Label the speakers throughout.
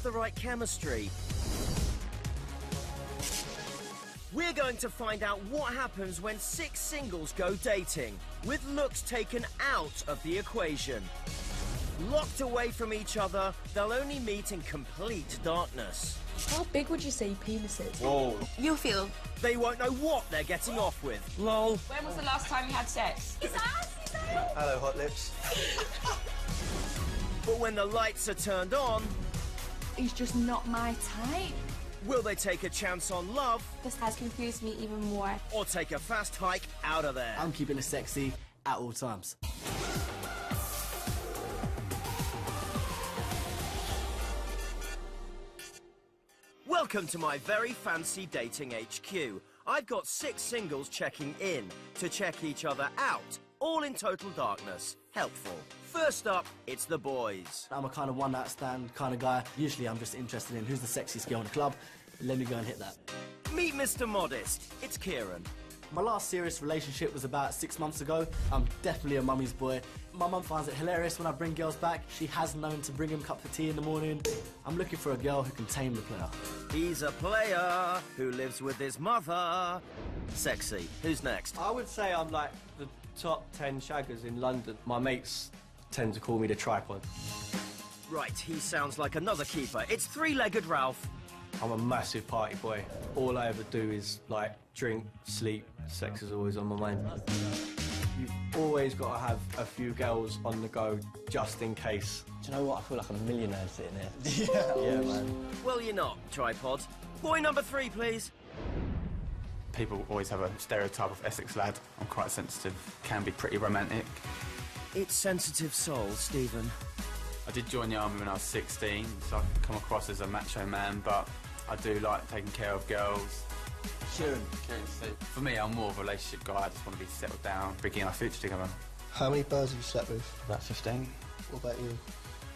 Speaker 1: the right chemistry? We're going to find out what happens when 6 singles go dating, with looks taken out of the equation. Locked away from each other, they'll only meet in complete darkness.
Speaker 2: How big would you say your penis is?
Speaker 3: Whoa.
Speaker 4: You feel.
Speaker 1: They won't know what they're getting off with. Lol.
Speaker 5: When was the last time you had sex?
Speaker 3: Hello, hot lips.
Speaker 1: But when the lights are turned on,
Speaker 2: He's just not my type.
Speaker 1: will they take a chance on love
Speaker 4: This has confused me even more.
Speaker 1: or take a fast hike out of there?
Speaker 6: I'm keeping it sexy at all times.
Speaker 1: Welcome to my very fancy dating HQ. I've got 6 singles checking in to check each other out, all in total darkness. Helpful. First up, it's the boys.
Speaker 6: I'm a kind of one-night stand kind of guy. Usually I'm just interested in who's the sexiest girl in the club. Let me go and hit that.
Speaker 1: Meet Mr. Modest. It's Kieran.
Speaker 6: My last serious relationship was about 6 months ago. I'm definitely a mummy's boy. My mum finds it hilarious when I bring girls back. She has known to bring him cups of tea in the morning. I'm looking for a girl who can tame the player.
Speaker 1: He's a player who lives with his mother. Sexy. Who's next?
Speaker 3: I would say I'm like the top 10 shaggers in London. My mates tend to call me the tripod.
Speaker 1: Right, he sounds like another keeper. It's 3-legged Ralph.
Speaker 3: I'm a massive party boy. All I ever do is like drink, sleep. Sex is always on my mind. You've always got to have a few girls on the go just in case.
Speaker 7: Do you know what? I feel like I'm a millionaire sitting here.
Speaker 3: Yeah, man.
Speaker 1: Well, you're not, tripod. Boy number 3, please.
Speaker 8: People always have a stereotype of Essex lad. I'm quite sensitive, can be pretty romantic.
Speaker 1: It's sensitive soul, Stephen.
Speaker 8: I did join the army when I was 16, so I can come across as a macho man, but I do like taking care of girls.
Speaker 6: Kieran.
Speaker 8: For me, I'm more of a relationship guy. I just want to be settled down, beginning our future together.
Speaker 9: How many birds have you slept with?
Speaker 7: About 15.
Speaker 9: What about you?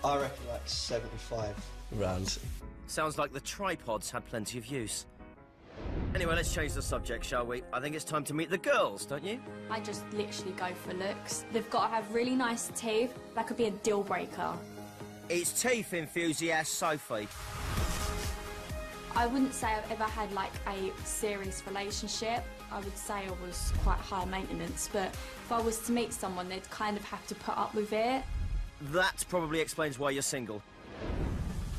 Speaker 9: I reckon like 75 rounds.
Speaker 1: Sounds like the tripods had plenty of use. Anyway, let's change the subject, shall we? I think it's time to meet the girls, don't you?
Speaker 4: I just literally go for looks. They've got to have really nice teeth. That could be a deal breaker.
Speaker 1: It's teeth enthusiast Sophie.
Speaker 4: I wouldn't say I've ever had like a serious relationship. I would say I was quite high maintenance, but if I was to meet someone, they'd kind of have to put up with it.
Speaker 1: That probably explains why you're single.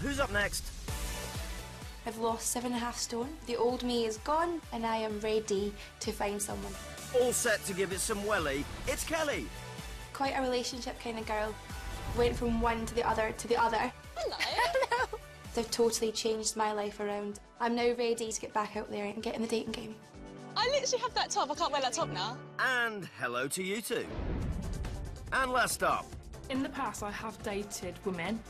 Speaker 1: Who's up next?
Speaker 10: I've lost 7.5 stone. The old me is gone, and I am ready to find someone.
Speaker 1: All set to give it some welly. It's Kelly.
Speaker 10: Quite a relationship kind of girl. Went from one to the other to the other.
Speaker 5: Hello.
Speaker 10: They've totally changed my life around. I'm now ready to get back out there and get in the dating game.
Speaker 5: I literally have that top. I can't wear that top now.
Speaker 1: And hello to you two. And last up.
Speaker 2: In the past, I have dated women.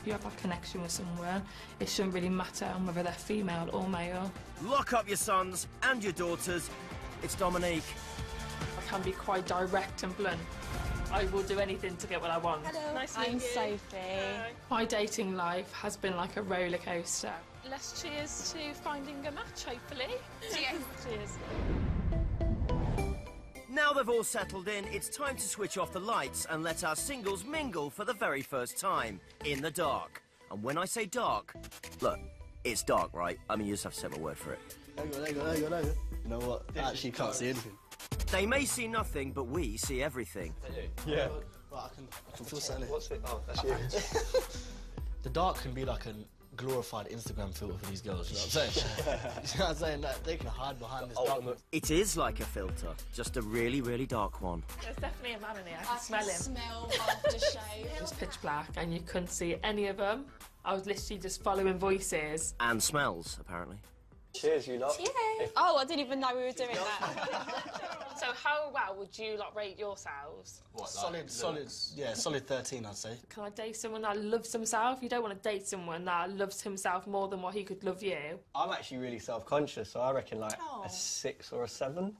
Speaker 2: If you have a connection with someone, it shouldn't really matter whether they're female or male.
Speaker 1: Lock up your sons and your daughters. It's Dominique.
Speaker 2: I can be quite direct and blunt. I will do anything to get what I want.
Speaker 5: Hello. Nice to
Speaker 2: I'm
Speaker 5: meet you.
Speaker 2: Sophie. My dating life has been like a roller coaster.
Speaker 5: Let's cheers to finding a match, hopefully. Cheers. Cheers.
Speaker 1: Now they've all settled in, it's time to switch off the lights and let our singles mingle for the very first time, in the dark. And when I say dark, look, it's dark, right? I mean, you just have to say my word for it.
Speaker 9: There you go. You know what? I actually can't see anything.
Speaker 1: They may see nothing, but we see everything.
Speaker 3: Yeah.
Speaker 9: Right, I can feel something.
Speaker 3: What's it? Oh, that's you.
Speaker 6: The dark can be like a glorified Instagram filter for these girls, you know what I'm saying? You know what I'm saying? Like, they can hide behind this darkness.
Speaker 1: It is like a filter, just a really, really dark one.
Speaker 2: There's definitely a man in here. I can smell him.
Speaker 10: Smell aftershave.
Speaker 2: It was pitch black and you couldn't see any of them. I was literally just following voices.
Speaker 1: And smells, apparently.
Speaker 3: Cheers, you lot.
Speaker 10: Cheers.
Speaker 5: Oh, I didn't even know we were doing that.
Speaker 2: So how well would you rate yourselves?
Speaker 6: Solid, solid 13, I'd say.
Speaker 2: Can I date someone that loves himself? You don't want to date someone that loves himself more than what he could love you.
Speaker 3: I'm actually really self-conscious, so I reckon like a 6 or a 7.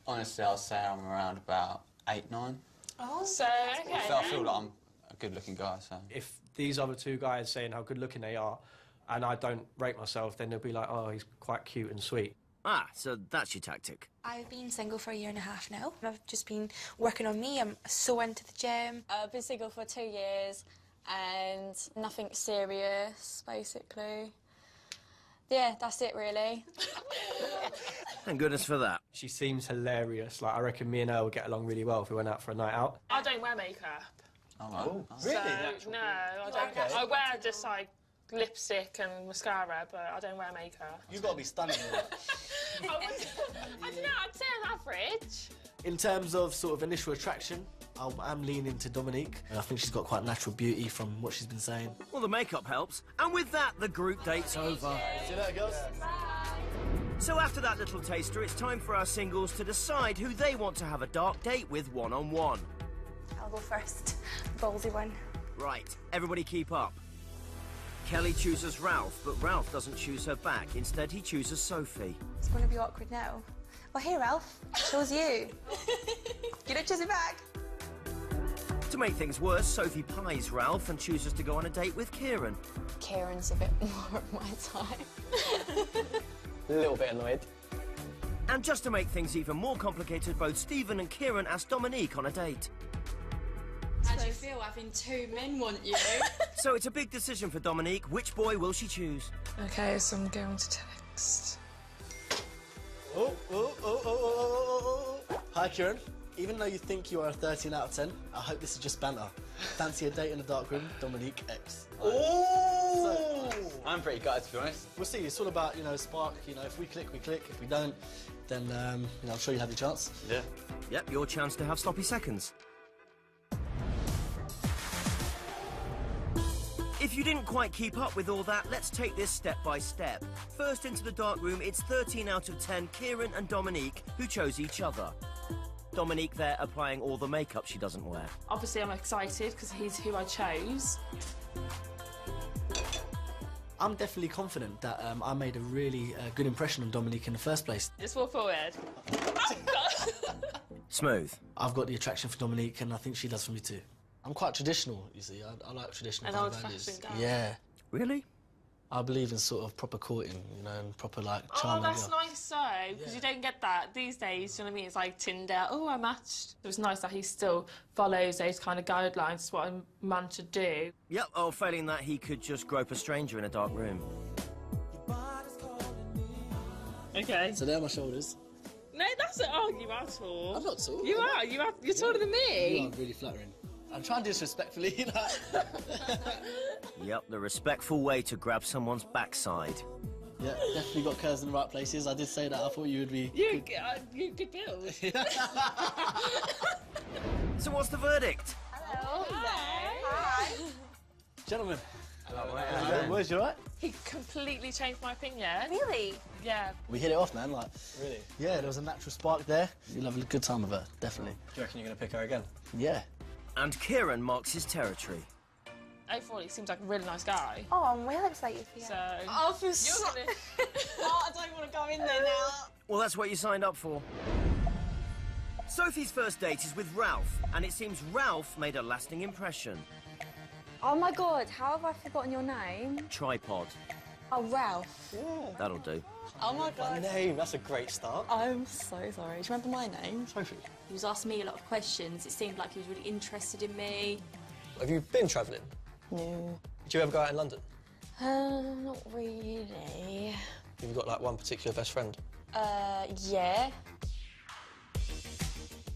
Speaker 8: Honestly, I'll say I'm around about 8, 9.
Speaker 10: Oh,
Speaker 2: So, okay.
Speaker 8: I feel like I'm a good-looking guy, so...
Speaker 3: If these other two guys saying how good-looking they are, and I don't rate myself, then they'll be like, oh, he's quite cute and sweet.
Speaker 1: Ah, so that's your tactic.
Speaker 10: I've been single for 1.5 years now. I've just been working on me. I'm so into the gym.
Speaker 5: I've been single for 2 years
Speaker 11: and nothing serious, basically. Yeah, that's it, really.
Speaker 1: Thank goodness for that.
Speaker 3: She seems hilarious. Like, I reckon me and her would get along really well if we went out for a night out.
Speaker 5: I don't wear makeup.
Speaker 8: Oh,
Speaker 5: So, no, I don't.
Speaker 9: Okay.
Speaker 5: I wear just like lipstick and mascara, but I don't wear makeup.
Speaker 6: You've got to be stunning.
Speaker 5: I don't know, I'd say I'm average.
Speaker 6: In terms of sort of initial attraction, I'm leaning to Dominique. I think she's got quite natural beauty from what she's been saying.
Speaker 1: Well, the makeup helps. And with that, the group date's over.
Speaker 6: See you later, girls.
Speaker 1: So after that little taster, it's time for our singles to decide who they want to have a dark date with one-on-one.
Speaker 10: I'll go first. Ballsy one.
Speaker 1: Right, everybody keep up. Kelly chooses Ralph, but Ralph doesn't choose her back. Instead, he chooses Sophie.
Speaker 10: It's going to be awkward now. Oh, hey, Ralph. Chose you. You don't choose me back.
Speaker 1: To make things worse, Sophie pies Ralph and chooses to go on a date with Kieran.
Speaker 11: Kieran's a bit more of my type.
Speaker 7: A little bit annoyed.
Speaker 1: And just to make things even more complicated, both Stephen and Kieran ask Dominique on a date.
Speaker 4: How do you feel having two men want you?
Speaker 1: So it's a big decision for Dominique. Which boy will she choose?
Speaker 5: Okay, so I'm going to text.
Speaker 6: Hi, Kieran. Even though you think you are a 13 out of 10, I hope this is just banter. Fancy a date in the dark room, Dominique X.
Speaker 7: Oh! I'm pretty gutted, to be honest.
Speaker 6: We'll see. It's all about, spark. If we click, we click. If we don't, then, I'm sure you'll have your chance.
Speaker 7: Yeah.
Speaker 1: Yep, your chance to have sloppy seconds. If you didn't quite keep up with all that, let's take this step by step. First into the dark room, it's 13 out of 10 Kieran and Dominique who chose each other. Dominique there applying all the makeup she doesn't wear.
Speaker 2: Obviously, I'm excited because he's who I chose.
Speaker 6: I'm definitely confident that I made a really good impression on Dominique in the first place.
Speaker 5: Just walk forward.
Speaker 1: Smooth.
Speaker 6: I've got the attraction for Dominique, and I think she does for me too. I'm quite traditional, you see. I like traditional
Speaker 5: An
Speaker 6: kind of
Speaker 5: old-fashioned
Speaker 6: values.
Speaker 5: guy.
Speaker 6: Yeah.
Speaker 1: Really?
Speaker 6: I believe in sort of proper courting, and proper, like, charming.
Speaker 5: Oh, that's
Speaker 6: girl.
Speaker 5: nice though, because you don't get that these days, do you know what I mean? It's like Tinder, oh, I matched.
Speaker 2: It was nice that he still follows those kind of guidelines. It's what a man should do.
Speaker 1: Yep, oh, failing that, he could just grope a stranger in a dark room.
Speaker 5: Okay.
Speaker 6: So there are my shoulders.
Speaker 5: No, that's not you are tall.
Speaker 6: I'm not tall.
Speaker 5: You are. You're taller than me.
Speaker 6: You are really flattering. I'm trying to do this respectfully.
Speaker 1: Yep, the respectful way to grab someone's backside.
Speaker 6: Yeah, definitely got curves in the right places. I did say that. I thought you would be...
Speaker 5: You good build.
Speaker 1: So what's the verdict?
Speaker 5: Hello. Hi.
Speaker 6: Gentlemen.
Speaker 7: Hello, mate.
Speaker 6: Where's you right?
Speaker 5: He completely changed my opinion.
Speaker 10: Really?
Speaker 5: Yeah.
Speaker 6: We hit it off, man. Like,
Speaker 7: Really?
Speaker 6: yeah, there was a natural spark there. You'll have a good time with her, definitely.
Speaker 7: Do you reckon you're going to pick her again?
Speaker 6: Yeah.
Speaker 1: And Kieran marks his territory.
Speaker 5: Overall, he seems like a really nice guy.
Speaker 10: Oh, I'm well excited for you.
Speaker 5: So.
Speaker 11: Oh, for
Speaker 5: You're gonna...
Speaker 11: Oh, I don't want to go in there now.
Speaker 1: Well, that's what you signed up for. Sophie's first date is with Ralph, and it seems Ralph made a lasting impression.
Speaker 4: Oh my God, how have I forgotten your name?
Speaker 1: Tripod.
Speaker 4: Oh, Ralph.
Speaker 1: That'll do.
Speaker 11: Oh my God.
Speaker 7: Name, that's a great start.
Speaker 11: I'm so sorry. Do you remember my name?
Speaker 7: Sophie.
Speaker 4: He was asking me a lot of questions. It seemed like he was really interested in me.
Speaker 7: Have you been travelling?
Speaker 11: No.
Speaker 7: Did you ever go out in London?
Speaker 11: Not really.
Speaker 7: Have you got, like, one particular best friend?
Speaker 11: Yeah.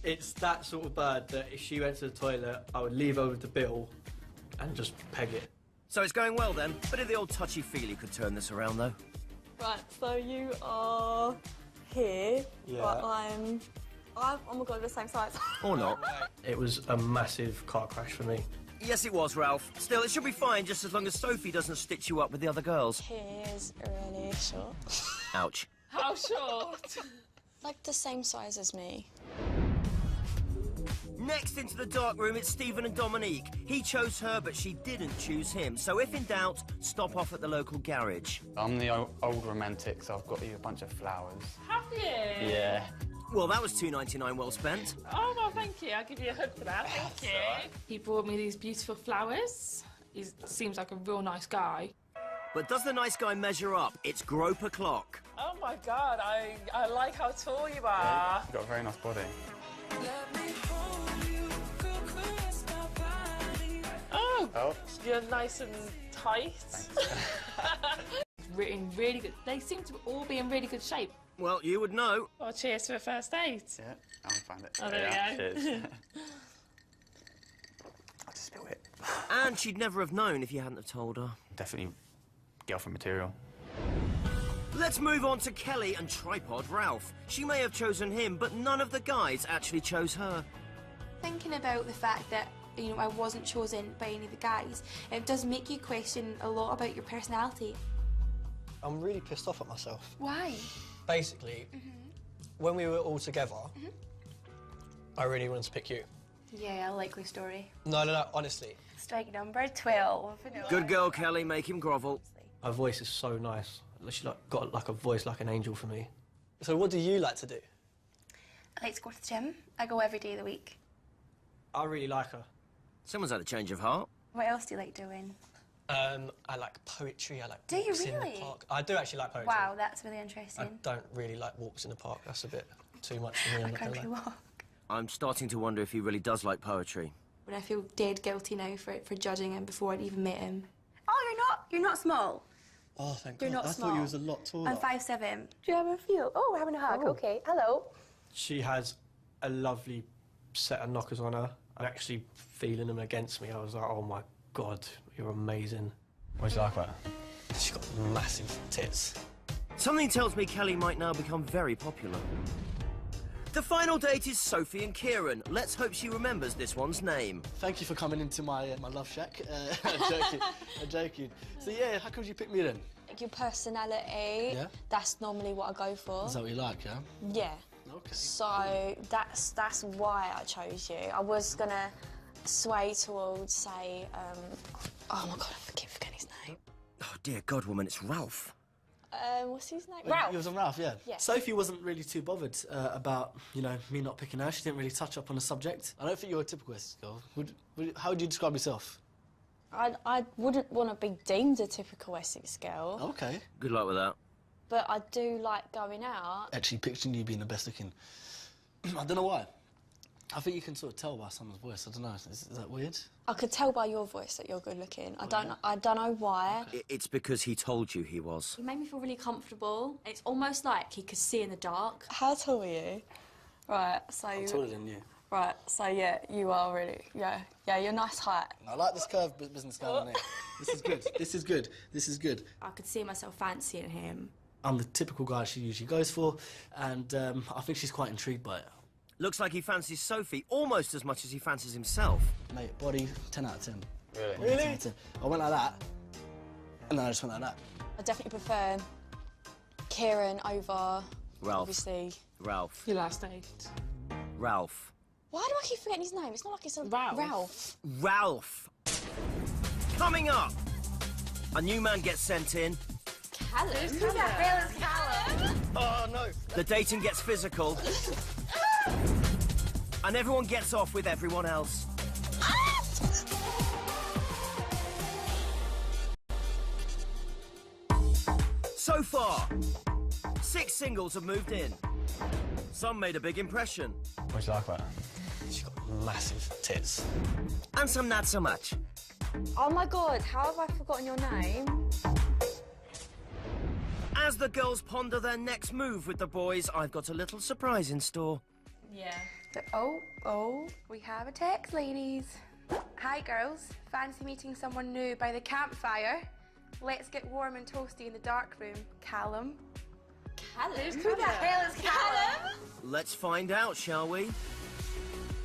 Speaker 3: It's that sort of bird that if she went to the toilet, I would leave her with the bill and just peg it.
Speaker 1: So it's going well then. Bit of the old touchy-feely could turn this around though.
Speaker 11: Right, so you are here,
Speaker 7: Yeah.
Speaker 11: but I'm oh my God, we're the same size.
Speaker 1: Or not.
Speaker 3: It was a massive car crash for me.
Speaker 1: Yes, it was, Ralph. Still, it should be fine just as long as Sophie doesn't stitch you up with the other girls.
Speaker 11: He's really short.
Speaker 1: Ouch.
Speaker 5: How short?
Speaker 11: Like the same size as me.
Speaker 1: Next into the dark room, it's Stephen and Dominique. He chose her, but she didn't choose him. So if in doubt, stop off at the local garage.
Speaker 8: I'm the old romantic, so I've got you a bunch of flowers.
Speaker 5: Have you?
Speaker 7: Yeah.
Speaker 1: Well, that was $2.99 well spent.
Speaker 5: Oh, well, thank you. I'll give you a hug for that. Thank you. He brought me these beautiful flowers. He seems like a real nice guy.
Speaker 1: But does the nice guy measure up? It's grope o'clock.
Speaker 5: Oh, my God. I like how tall you are.
Speaker 8: You've got a very nice body.
Speaker 5: Oh,
Speaker 8: Oh.
Speaker 5: You're nice and tight. really good. They seem to all be in really good shape.
Speaker 1: Well, you would know.
Speaker 5: Well, cheers for a first date.
Speaker 8: Yeah, I'll find it.
Speaker 5: Oh, there we go.
Speaker 8: Cheers. I just spill it.
Speaker 1: And she'd never have known if you hadn't have told her.
Speaker 8: Definitely girlfriend material.
Speaker 1: Let's move on to Kelly and Tripod Ralph. She may have chosen him, but none of the guys actually chose her.
Speaker 10: Thinking about the fact that, you know, I wasn't chosen by any of the guys, it does make you question a lot about your personality.
Speaker 9: I'm really pissed off at myself.
Speaker 10: Why?
Speaker 9: Basically, when we were all together, I really wanted to pick you.
Speaker 10: Yeah, a likely story.
Speaker 9: No, honestly.
Speaker 10: Strike number 12.
Speaker 1: Good girl, Kelly. Make him grovel.
Speaker 3: Her voice is so nice. She got like a voice like an angel for me.
Speaker 9: So what do you like to do?
Speaker 10: I like to go to the gym. I go every day of the week.
Speaker 3: I really like her.
Speaker 1: Someone's had a change of heart.
Speaker 10: What else do you like doing?
Speaker 9: I like poetry. I like
Speaker 10: Do you
Speaker 9: walks in
Speaker 10: really?
Speaker 9: the park. I do actually like poetry.
Speaker 10: Wow, that's really
Speaker 9: I
Speaker 10: interesting.
Speaker 9: don't really like walks in the park. That's a bit too much for me.
Speaker 10: A
Speaker 9: I'm not gonna
Speaker 10: country
Speaker 9: lie.
Speaker 10: walk.
Speaker 1: I'm starting to wonder if he really does like poetry.
Speaker 10: When I feel dead guilty now for judging him before I'd even met him. Oh, you're not small.
Speaker 9: Oh, thank
Speaker 10: You're
Speaker 9: God.
Speaker 10: not
Speaker 9: I
Speaker 10: small.
Speaker 9: thought you was a lot taller.
Speaker 10: I'm 5'7". Do you have a feel? Oh, we're having a hug. Okay, hello.
Speaker 3: She has a lovely set of knockers on her. I'm actually feeling them against me. I was like, oh my God, you're amazing.
Speaker 8: What do you like about her?
Speaker 9: She's got massive tits.
Speaker 1: Something tells me Kelly might now become very popular. The final date is Sophie and Kieran. Let's hope she remembers this one's name.
Speaker 6: Thank you for coming into my love shack. I'm joking. So yeah, how come you pick me then?
Speaker 12: Your personality,
Speaker 6: Yeah?
Speaker 12: that's normally what I go for.
Speaker 6: Is that what you like, yeah?
Speaker 12: Yeah.
Speaker 6: Okay.
Speaker 12: So that's why I chose you. I was gonna sway towards, say, oh my God, I keep forgetting his name.
Speaker 1: Oh, dear God, woman, it's Ralph.
Speaker 12: What's his name? Ralph.
Speaker 6: It was on Ralph, yeah.
Speaker 12: Yeah.
Speaker 6: Sophie wasn't really too bothered about, you know, me not picking her. She didn't really touch up on the subject. I don't think you're a typical Essex girl. How would you describe yourself?
Speaker 12: I wouldn't want to be deemed a typical Essex girl.
Speaker 6: Okay.
Speaker 1: Good luck with that.
Speaker 12: But I do like going out.
Speaker 6: Actually picturing you being the best looking. I don't know why. I think you can sort of tell by someone's voice. I don't know. Is that weird?
Speaker 12: I could tell by your voice that you're good looking. I don't know why.
Speaker 1: It's because he told you he was.
Speaker 4: He made me feel really comfortable. It's almost like he could see in the dark.
Speaker 12: How tall are you? Right, so...
Speaker 6: I'm taller than you.
Speaker 12: Right, so yeah, you are really... Yeah, you're nice height.
Speaker 6: I like this curved business going on here. This is good. This is good. This is good.
Speaker 4: I could see myself fancying him.
Speaker 6: I'm the typical guy she usually goes for, and I think she's quite intrigued by it.
Speaker 1: Looks like he fancies Sophie almost as much as he fancies himself.
Speaker 6: Mate, body, 10 out of 10.
Speaker 8: Really?
Speaker 6: Body, 10 out of 10. I went like that, and then I just went like that.
Speaker 12: I definitely prefer Kieran over...
Speaker 1: Ralph.
Speaker 12: Obviously...
Speaker 1: Ralph.
Speaker 2: Your last date.
Speaker 1: Ralph.
Speaker 12: Why do I keep forgetting his name? It's not like it's a... Ralph.
Speaker 1: Ralph. Coming up, a new man gets sent in.
Speaker 4: Callum? Who the hell is Callum?
Speaker 9: Oh, no.
Speaker 1: The dating gets physical. And everyone gets off with everyone else. So far, 6 singles have moved in. Some made a big impression.
Speaker 8: What do you like about her?
Speaker 9: She's got massive tits.
Speaker 1: And some not so much.
Speaker 12: Oh my God, how have I forgotten your name?
Speaker 1: As the girls ponder their next move with the boys, I've got a little surprise in store.
Speaker 4: Yeah.
Speaker 10: Oh, we have a text, ladies. Hi, girls. Fancy meeting someone new by the campfire? Let's get warm and toasty in the dark room. Callum.
Speaker 4: Callum?
Speaker 10: Who the hell is Callum?
Speaker 1: Let's find out, shall we?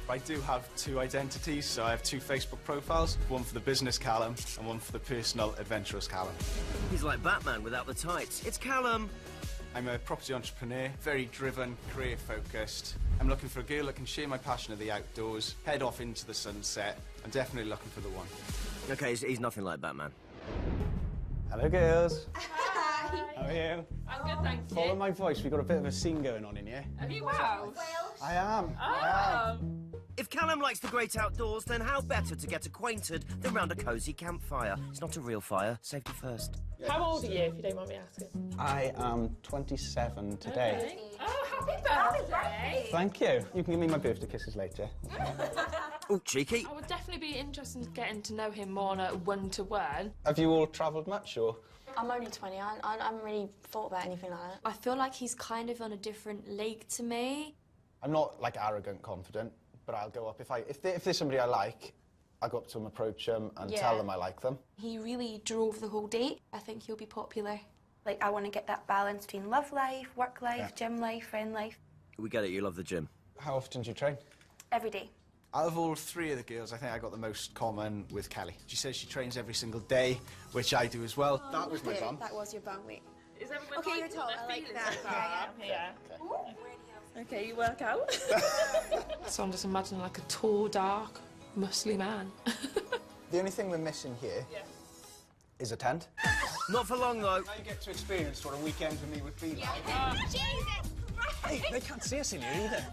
Speaker 8: I do have 2 identities, so I have 2 Facebook profiles, one for the business Callum and one for the personal adventurous Callum.
Speaker 1: He's like Batman without the tights. It's Callum.
Speaker 8: I'm a property entrepreneur, very driven, career-focused. I'm looking for a girl that can share my passion of the outdoors, head off into the sunset. I'm definitely looking for the one.
Speaker 1: Okay, he's nothing like Batman.
Speaker 13: Hello, girls.
Speaker 4: Hi.
Speaker 13: How are you?
Speaker 5: I'm good, thank you.
Speaker 13: Follow my voice. We've got a bit of a scene going on in here.
Speaker 5: Have you Welsh?
Speaker 13: I am.
Speaker 5: Oh.
Speaker 1: If Callum likes the great outdoors, then how better to get acquainted than round a cosy campfire? It's not a real fire. Safety first.
Speaker 5: How old are you, if you don't mind me asking?
Speaker 13: I am 27 today.
Speaker 5: Okay. Oh, happy birthday!
Speaker 13: Thank you. You can give me my birthday kisses later.
Speaker 1: Oh, cheeky.
Speaker 2: I would definitely be interested in getting to know him more on a one-to-one.
Speaker 13: Have you all travelled much, or...?
Speaker 12: I'm only 20. I haven't really thought about anything like that. I feel like he's kind of on a different league to me.
Speaker 13: I'm not, like, arrogant confident, but I'll go up. If there's somebody I like, I'll go up to them, approach them, and tell them I like them.
Speaker 10: He really drove the whole date. I think he'll be popular. Like, I want to get that balance between love life, work life, gym life, friend life.
Speaker 1: We get it, you love the gym.
Speaker 13: How often do you train?
Speaker 10: Every day.
Speaker 8: Out of all three of the girls, I think I got the most common with Kelly. She says she trains every single day, which I do as well. That was my bum.
Speaker 10: That was your bum, wait.
Speaker 5: Is everyone
Speaker 10: Okay,
Speaker 5: like
Speaker 10: you're tall. I like that.
Speaker 5: Yeah. Okay, you work out.
Speaker 2: So I'm just imagining like a tall, dark, muscly man.
Speaker 13: The only thing we're missing here is a tent.
Speaker 1: Not for long, though.
Speaker 13: Now you get to experience what a weekend with me would be like. Hey, they can't see us in here either.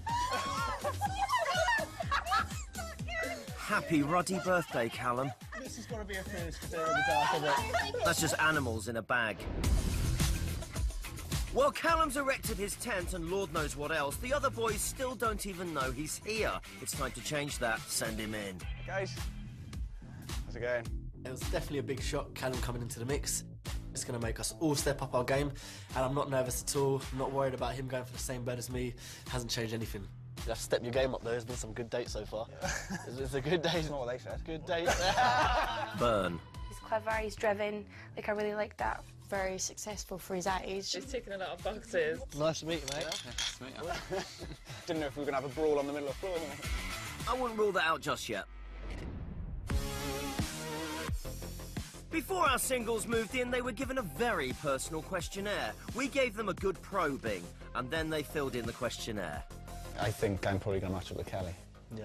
Speaker 1: Happy ruddy birthday, Callum.
Speaker 13: This is going to be a first to stare in the dark, isn't it?
Speaker 1: That's just animals in a bag. Well, Callum's erected his tent and Lord knows what else. The other boys still don't even know he's here. It's time to change that. Send him in.
Speaker 13: Guys, how's it going?
Speaker 6: It was definitely a big shock, Callum coming into the mix. It's going to make us all step up our game, and I'm not nervous at all. I'm not worried about him going for the same bed as me. Hasn't changed anything.
Speaker 14: You have to step your game up though. There's been some good dates so far. It's a good day.
Speaker 13: That's not what they said.
Speaker 14: Good date.
Speaker 1: Burn.
Speaker 10: He's clever, he's driven. Like, I really like that.
Speaker 12: Very successful for his age.
Speaker 5: He's ticking a lot of boxes.
Speaker 14: Nice to meet you, mate.
Speaker 13: Nice to meet you. Didn't know if we were going to have a brawl on the middle of the floor.
Speaker 1: I wouldn't rule that out just yet. Before our singles moved in, they were given a very personal questionnaire. We gave them a good probing, and then they filled in the questionnaire.
Speaker 13: I think I'm probably going to match up with Kelly.
Speaker 14: Yeah.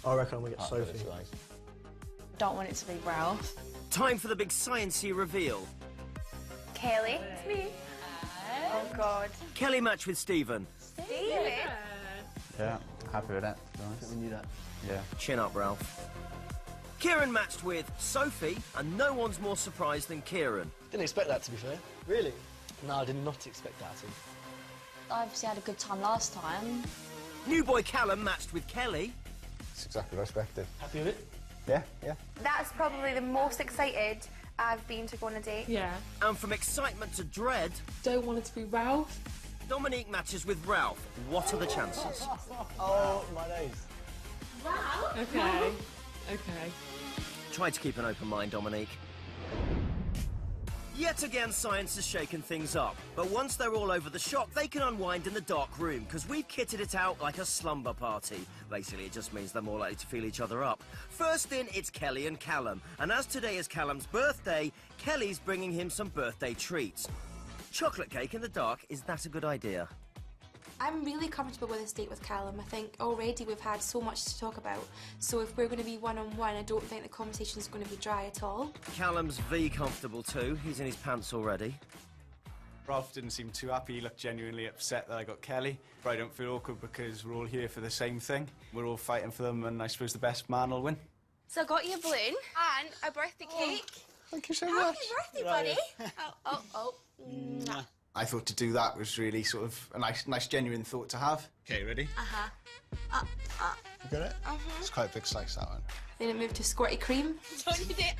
Speaker 14: I reckon I'm going to get Sophie.
Speaker 12: Don't want it to be Ralph.
Speaker 1: Time for the big sciencey reveal.
Speaker 10: Kelly. It's me. Oh, God.
Speaker 1: Kelly matched with Stephen.
Speaker 10: David.
Speaker 13: Yeah, happy with that.
Speaker 14: We knew that.
Speaker 13: Yeah.
Speaker 1: Chin up, Ralph. Kieran matched with Sophie, and no one's more surprised than Kieran.
Speaker 14: Didn't expect that, to be fair.
Speaker 6: Really?
Speaker 14: No, I did not expect that at all.
Speaker 12: I obviously had a good time last time.
Speaker 1: New boy Callum matched with Kelly.
Speaker 13: It's exactly what I expected.
Speaker 14: Happy with it?
Speaker 13: Yeah, yeah.
Speaker 10: That's probably the most excited I've been to go on a date.
Speaker 2: Yeah.
Speaker 1: And from excitement to dread,
Speaker 2: Don't want it to be Ralph.
Speaker 1: Dominique matches with Ralph. What are the chances?
Speaker 14: Oh, my days.
Speaker 2: Okay. Okay.
Speaker 1: Try to keep an open mind, Dominique. Yet again, science has shaken things up. But once they're all over the shop, they can unwind in the dark room, because we've kitted it out like a slumber party. Basically, it just means they're more likely to feel each other up. First in, it's Kelly and Callum. And as today is Callum's birthday, Kelly's bringing him some birthday treats. Chocolate cake in the dark, is that a good idea?
Speaker 10: I'm really comfortable with this date with Callum. I think already we've had so much to talk about. So if we're going to be one-on-one, I don't think the conversation is going to be dry at all.
Speaker 1: Callum's V comfortable too. He's in his pants already.
Speaker 8: Ralph didn't seem too happy. He looked genuinely upset that I got Kelly. But I don't feel awkward because we're all here for the same thing. We're all fighting for them, and I suppose the best man will win.
Speaker 10: So I got you a balloon and a birthday cake.
Speaker 13: Thank you so
Speaker 10: Happy
Speaker 13: much.
Speaker 10: birthday, buddy. Oh. Mwah.
Speaker 8: I thought to do that was really sort of a nice genuine thought to have. Okay, ready?
Speaker 10: Uh-huh.
Speaker 13: You got it? It's quite a big slice, that one.
Speaker 10: Then it moved to squirty cream. Don't you dare.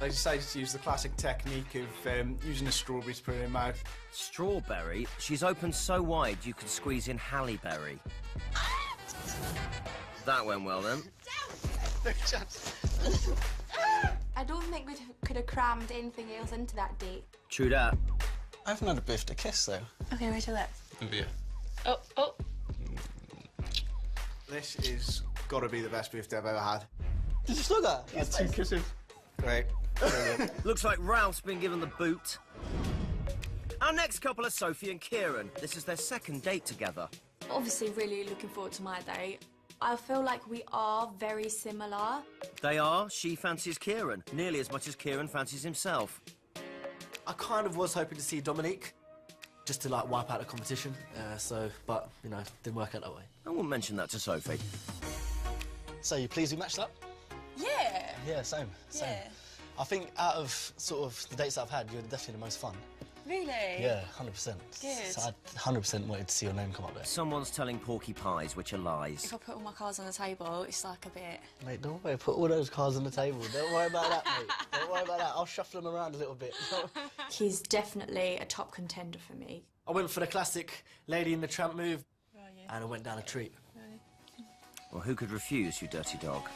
Speaker 8: I decided to use the classic technique of using a strawberry to put it in my mouth.
Speaker 1: Strawberry? She's opened so wide you could squeeze in Halle Berry. That went well then.
Speaker 13: No chance.
Speaker 10: I don't think we could have crammed anything else into that date.
Speaker 1: True that.
Speaker 13: I haven't had a birthday kiss, though.
Speaker 10: Okay, where's your lips?
Speaker 8: Yeah.
Speaker 5: Oh.
Speaker 8: This is got to be the best birthday I've ever had.
Speaker 14: Did you still that?
Speaker 13: That's 2 kisses.
Speaker 8: Great.
Speaker 1: Looks like Ralph's been given the boot. Our next couple are Sophie and Kieran. This is their second date together.
Speaker 4: Obviously really looking forward to my date. I feel like we are very similar.
Speaker 1: They are. She fancies Kieran, nearly as much as Kieran fancies himself.
Speaker 6: I kind of was hoping to see Dominique, just to like wipe out the competition. But you know, didn't work out that way.
Speaker 1: I won't mention that to Sophie.
Speaker 14: So you pleased we matched up?
Speaker 12: Yeah.
Speaker 14: Yeah, same.
Speaker 12: Yeah.
Speaker 14: I think out of sort of the dates that I've had, you're definitely the most fun.
Speaker 12: Really?
Speaker 14: Yeah, 100%.
Speaker 12: Good.
Speaker 14: So I 100% wanted to see your name come up there.
Speaker 1: Someone's telling Porky Pies, which are lies.
Speaker 12: If I put all my cards on the table, it's like a bit...
Speaker 14: Mate, don't worry, put all those cards on the table. Don't worry about that, mate. Don't worry about that. I'll shuffle them around a little bit.
Speaker 4: He's definitely a top contender for me.
Speaker 6: I went for the classic Lady in the Tramp move, and I went down a treat.
Speaker 1: Well, who could refuse, you dirty dog?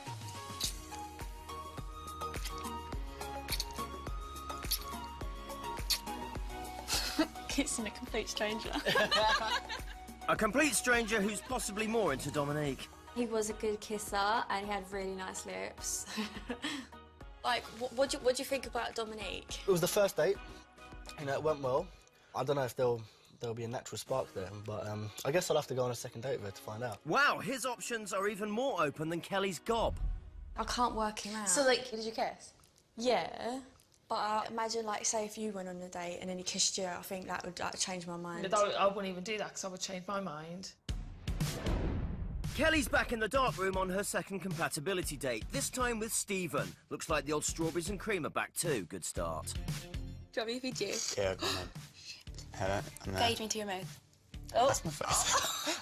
Speaker 12: Kissing a complete stranger.
Speaker 1: A complete stranger who's possibly more into Dominique.
Speaker 4: He was a good kisser and he had really nice lips.
Speaker 12: Like, what do you think about Dominique?
Speaker 14: It was the first date. You know, it went well. I don't know if there'll be a natural spark there, but I guess I'll have to go on a second date with her to find out.
Speaker 1: Wow, his options are even more open than Kelly's gob.
Speaker 4: I can't work him out.
Speaker 10: So, like, did you kiss?
Speaker 12: Yeah. But I imagine, like, say if you went on a date and then he kissed you, I think that would like, change my mind.
Speaker 5: I wouldn't even do that because I would change my mind.
Speaker 1: Kelly's back in the dark room on her second compatibility date, this time with Stephen. Looks like the old strawberries and cream are back too. Good start.
Speaker 12: Do you want me to feed you?
Speaker 15: Yeah, go on then. Hello, I'm there.
Speaker 12: Engage me to your mouth. Oh.
Speaker 15: That's my face.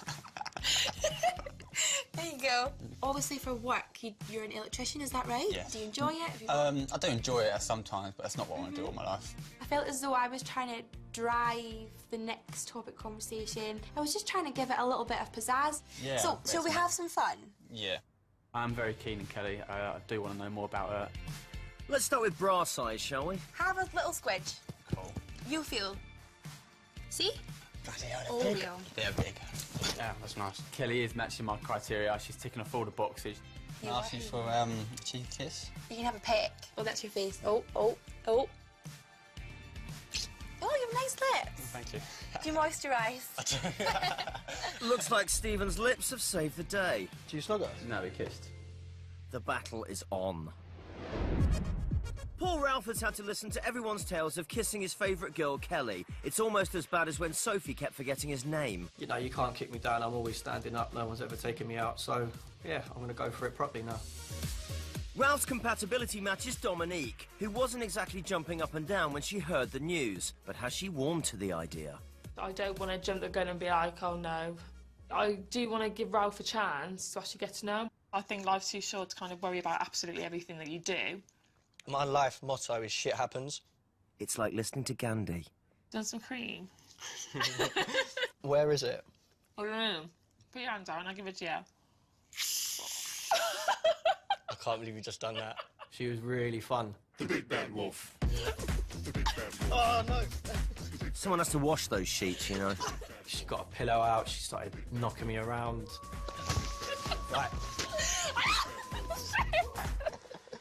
Speaker 12: There you go. Obviously, for work, you're an electrician, is that right?
Speaker 15: Yes.
Speaker 12: Do you enjoy it?
Speaker 15: I do enjoy it sometimes, but that's not what I want to do all my life.
Speaker 10: I felt as though I was trying to drive the next topic conversation. I was just trying to give it a little bit of pizzazz.
Speaker 15: Yeah.
Speaker 12: So, shall we have some fun?
Speaker 15: Yeah.
Speaker 8: I'm very keen on Kelly. I do want to know more about her.
Speaker 1: Let's start with bra size, shall we?
Speaker 12: Have a little squidge.
Speaker 15: Cool.
Speaker 12: You feel. See?
Speaker 15: Bloody hell,
Speaker 12: Oh,
Speaker 15: they're big.
Speaker 12: yeah.
Speaker 15: They're big.
Speaker 8: Yeah, that's nice. Kelly is matching my criteria. She's ticking off all the boxes.
Speaker 15: Can I ask you for a cheeky kiss?
Speaker 12: You can have a peck. Oh, that's your face. Oh. Oh, you have nice lips.
Speaker 15: Thank you.
Speaker 12: Do you moisturise?
Speaker 1: Looks like Stephen's lips have saved the day.
Speaker 14: Do you snuggle?
Speaker 8: No, we kissed.
Speaker 1: The battle is on. Poor Ralph has had to listen to everyone's tales of kissing his favourite girl, Kelly. It's almost as bad as when Sophie kept forgetting his name.
Speaker 3: You know, you can't kick me down. I'm always standing up. No one's ever taken me out. So, yeah, I'm going to go for it properly now.
Speaker 1: Ralph's compatibility match is Dominique, who wasn't exactly jumping up and down when she heard the news. But has she warmed to the idea?
Speaker 5: I don't want to jump the gun and be like, oh no. I do want to give Ralph a chance to actually get to know him. I think life's too short to kind of worry about absolutely everything that you do.
Speaker 9: My life motto is shit happens.
Speaker 1: It's like listening to Gandhi.
Speaker 5: Done some cream.
Speaker 9: Where is it?
Speaker 5: I don't know. Put your hand down and I'll give it to you.
Speaker 9: I can't believe you just done that.
Speaker 3: She was really fun.
Speaker 16: The big bad wolf.
Speaker 9: Oh, no.
Speaker 1: Someone has to wash those sheets, you know.
Speaker 3: She got a pillow out. She started knocking me around. Right.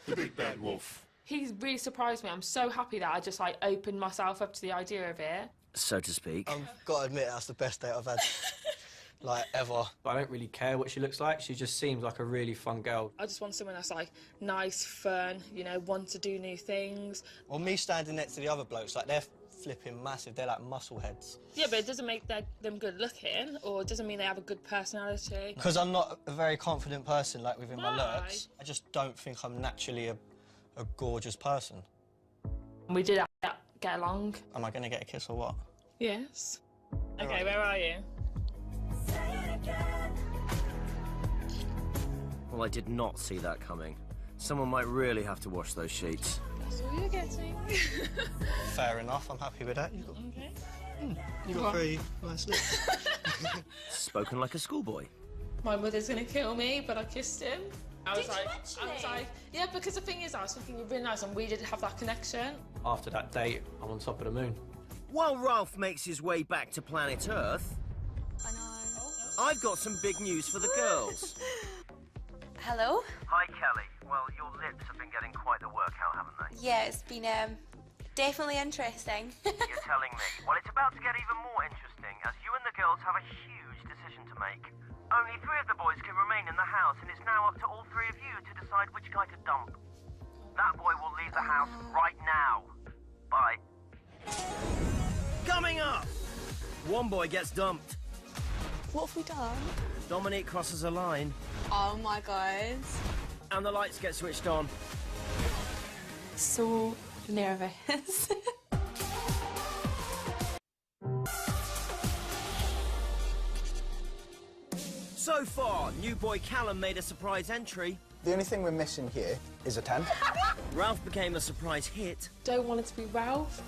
Speaker 16: The big bad wolf.
Speaker 5: He's really surprised me. I'm so happy that I just, like, opened myself up to the idea of it.
Speaker 1: So to speak.
Speaker 9: I've got to admit, that's the best date I've had, like, ever.
Speaker 3: I don't really care what she looks like. She just seems like a really fun girl.
Speaker 5: I just want someone that's, like, nice, fun, you know, want to do new things.
Speaker 9: Well, me standing next to the other blokes, like, they're flipping massive. They're like muscle heads.
Speaker 5: Yeah, but it doesn't make them good looking, or it doesn't mean they have a good personality.
Speaker 9: Because I'm not a very confident person, like, within my
Speaker 5: Why?
Speaker 9: looks. I just don't think I'm naturally a gorgeous person.
Speaker 5: We did get along.
Speaker 9: Am I going to get a kiss or what?
Speaker 5: Yes. Okay,
Speaker 9: Right.
Speaker 5: where are you?
Speaker 1: Well, I did not see that coming. Someone might really have to wash those sheets.
Speaker 5: That's what you're getting.
Speaker 9: Fair enough, I'm happy with that.
Speaker 5: Okay.
Speaker 9: You've got very nice lips.
Speaker 1: Spoken like a schoolboy.
Speaker 5: My mother's gonna kill me, but I kissed him. I was
Speaker 12: Did you
Speaker 5: like,
Speaker 12: actually?
Speaker 5: yeah, because the thing is, I was thinking you're really nice, and we did have that connection.
Speaker 3: After that date, I'm on top of the moon.
Speaker 1: While Ralph makes his way back to planet Earth,
Speaker 12: I know.
Speaker 1: I've got some big news for the girls.
Speaker 10: Hello?
Speaker 1: Hi, Kelly. Well, your lips have been getting quite the workout, haven't they?
Speaker 10: Yeah, it's been definitely interesting.
Speaker 1: You're telling me. Well, it's about to get even more interesting, as you and the girls have a huge decision to make. Only 3 of the boys can remain in the house, and it's now up to all 3 of you to decide which guy to dump. That boy will leave the house right now. Bye. Coming up! One boy gets dumped.
Speaker 12: What have we done?
Speaker 1: Dominique crosses a line.
Speaker 12: Oh my god.
Speaker 1: And the lights get switched on.
Speaker 10: So nervous.
Speaker 1: So far, new boy Callum made a surprise entry.
Speaker 13: The only thing we're missing here is a tent.
Speaker 1: Ralph became a surprise hit.
Speaker 5: Don't want it to be Ralph.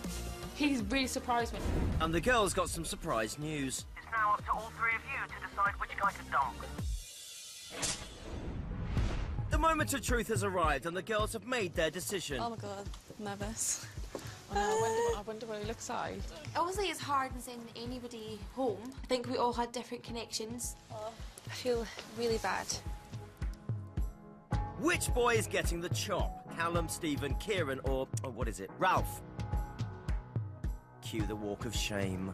Speaker 5: He's really surprised me.
Speaker 1: And the girls got some surprise news.
Speaker 17: It's now up to all three of you to decide which guy to dunk.
Speaker 1: The moment of truth has arrived and the girls have made their decision.
Speaker 11: Oh my god, nervous.
Speaker 5: I wonder what he looks like.
Speaker 10: Obviously, it's hard in sending anybody home. I think we all had different connections. I feel really bad.
Speaker 1: Which boy is getting the chop? Callum, Stephen, Kieran, or what is it, Ralph? Cue the walk of shame.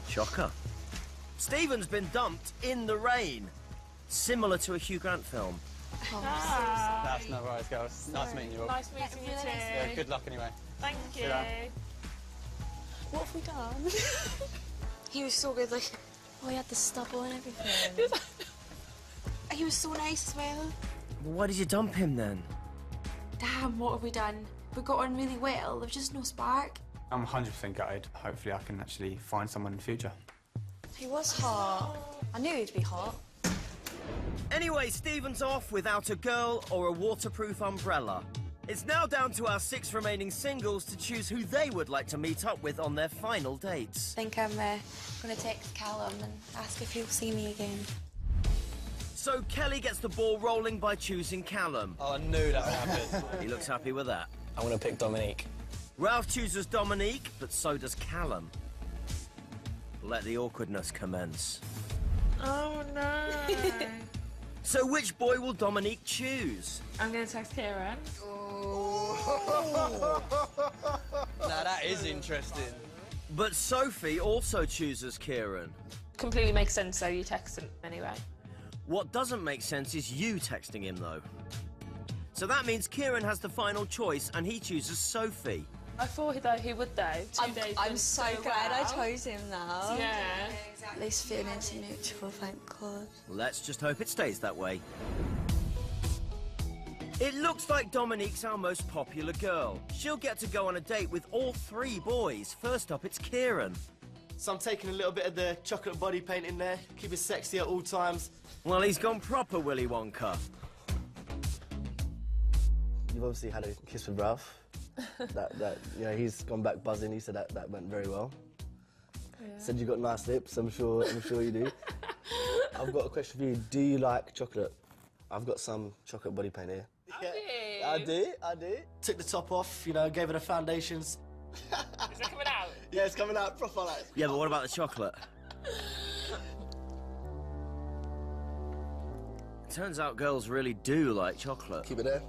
Speaker 1: Shocker. Stephen's been dumped in the rain. Similar to a Hugh Grant film.
Speaker 15: That's no worries, girls. Nice meeting you all.
Speaker 5: Nice meeting you too.
Speaker 15: Yeah, good luck anyway.
Speaker 5: Thank you.
Speaker 15: See ya.
Speaker 11: What have we done?
Speaker 10: He was so good, like...
Speaker 11: Oh, he had the stubble and everything.
Speaker 10: He was so nice as well.
Speaker 1: Why did you dump him then?
Speaker 10: Damn, what have we done? We got on really well, there was just no spark.
Speaker 8: I'm 100% gutted. Hopefully I can actually find someone in the future.
Speaker 11: He was hot. I knew he'd be hot.
Speaker 1: Anyway, Stephen's off without a girl or a waterproof umbrella. It's now down to our 6 remaining singles to choose who they would like to meet up with on their final dates.
Speaker 10: I think I'm going to text Callum and ask if he'll see me again.
Speaker 1: So Kelly gets the ball rolling by choosing Callum.
Speaker 7: Oh, I knew that would happen.
Speaker 1: He looks happy with that.
Speaker 7: I'm going to pick Dominique.
Speaker 1: Ralph chooses Dominique, but so does Callum. Let the awkwardness commence.
Speaker 5: Oh, no.
Speaker 1: So which boy will Dominique choose?
Speaker 5: I'm going to text Kieran.
Speaker 7: Now, that is interesting.
Speaker 1: But Sophie also chooses Kieran.
Speaker 5: Completely makes sense, though. You text him anyway.
Speaker 1: What doesn't make sense is you texting him, though. So that means Kieran has the final choice, and he chooses Sophie.
Speaker 5: I thought, though, he would, though.
Speaker 11: I'm so glad I chose him now.
Speaker 5: Yeah.
Speaker 11: At least feelings are mutual, thank God.
Speaker 1: Let's just hope it stays that way. It looks like Dominique's our most popular girl. She'll get to go on a date with all 3 boys. First up, it's Kieran.
Speaker 6: So I'm taking a little bit of the chocolate body paint in there, keep it sexy at all times.
Speaker 1: Well, he's gone proper Willy Wonka.
Speaker 14: You've obviously had a kiss with Ralph. He's gone back buzzing. He said that went very well. Yeah. Said you got nice lips. I'm sure you do. I've got a question for you. Do you like chocolate? I've got some chocolate body paint here.
Speaker 5: Yeah.
Speaker 14: I do.
Speaker 6: Took the top off, gave it the foundations.
Speaker 5: Is it coming out?
Speaker 14: Yeah, it's coming out proper like.
Speaker 1: Yeah, but what about the chocolate? Turns out girls really do like chocolate.
Speaker 14: Keep it there.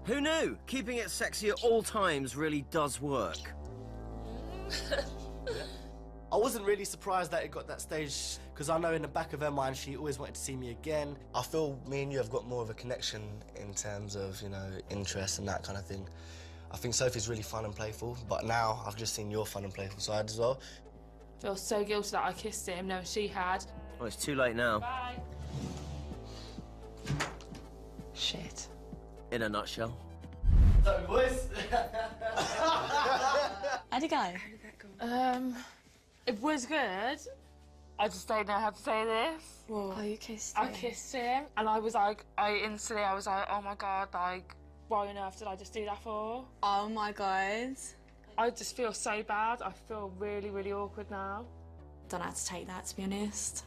Speaker 1: Who knew? Keeping it sexy at all times really does work.
Speaker 6: I wasn't really surprised that it got that stage, because I know in the back of her mind she always wanted to see me again.
Speaker 14: I feel me and you have got more of a connection in terms of, interest and that kind of thing. I think Sophie's really fun and playful, but now I've just seen your fun and playful side as well.
Speaker 5: I feel so guilty that I kissed him, knowing she had.
Speaker 1: Well, it's too late now.
Speaker 5: Bye. Shit.
Speaker 1: In a nutshell.
Speaker 6: So, boys.
Speaker 11: How'd it go?
Speaker 5: It was good. I just don't know how to say this.
Speaker 11: Whoa. Oh, you kissed him?
Speaker 5: I kissed him, and I was like, oh my God, like, why on earth did I just do that for?
Speaker 11: Oh my God.
Speaker 5: I just feel so bad. I feel really, really awkward now.
Speaker 4: Don't know how to take that, to be honest.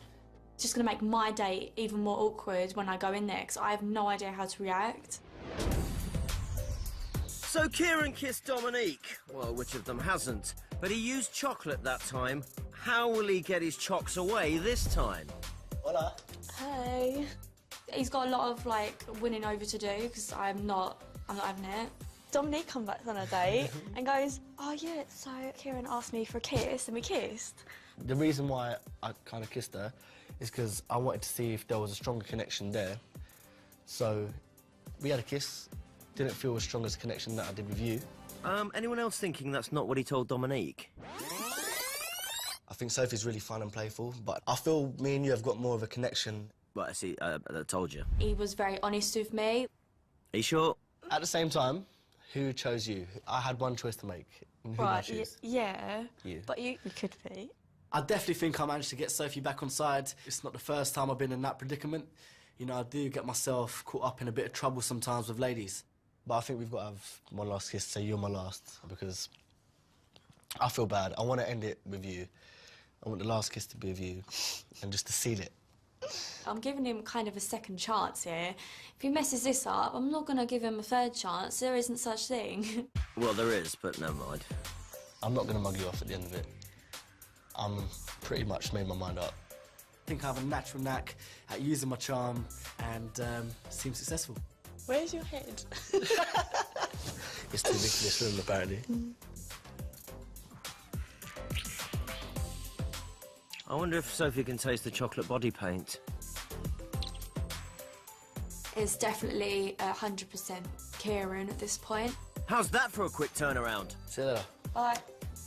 Speaker 4: It's just gonna make my date even more awkward when I go in there, because I have no idea how to react.
Speaker 1: So Kieran kissed Dominique. Well, which of them hasn't? But he used chocolate that time. How will he get his chocks away this time?
Speaker 14: Hola.
Speaker 4: Hey. He's got a lot of, winning over to do, because I'm not having it.
Speaker 11: Dominique come back on a date and goes, oh yeah, so Kieran asked me for a kiss and we kissed.
Speaker 14: The reason why I kind of kissed her is because I wanted to see if there was a stronger connection there. So we had a kiss. Didn't feel as strong as a connection that I did with you.
Speaker 1: Anyone else thinking that's not what he told Dominique?
Speaker 14: I think Sophie's really fun and playful, but I feel me and you have got more of a connection.
Speaker 1: Right, I see, I told you.
Speaker 4: He was very honest with me.
Speaker 1: Are you sure?
Speaker 14: At the same time, Who chose you? I had one choice to make. And who did I
Speaker 11: Right,
Speaker 14: choose?
Speaker 11: yeah.
Speaker 14: You.
Speaker 11: But you could be.
Speaker 6: I definitely think I managed to get Sophie back on side. It's not the first time I've been in that predicament. You know, I do get myself caught up in a bit of trouble sometimes with ladies.
Speaker 14: But I think we've got to have one last kiss, say you're my last, because I feel bad. I want to end it with you. I want the last kiss to be with you and just to seal it.
Speaker 4: I'm giving him kind of a second chance here. If he messes this up, I'm not going to give him a third chance. There isn't such thing.
Speaker 1: Well, there is, but never mind.
Speaker 14: I'm not going to mug you off at the end of it. I'm pretty much made my mind up.
Speaker 6: I think I have a natural knack at using my charm and seem successful.
Speaker 11: Where's your head?
Speaker 14: It's too big for this room, apparently.
Speaker 1: I wonder if Sophie can taste the chocolate body paint.
Speaker 4: It's definitely 100% Kieran at this point.
Speaker 1: How's that for a quick turnaround?
Speaker 14: See you later.
Speaker 4: Bye.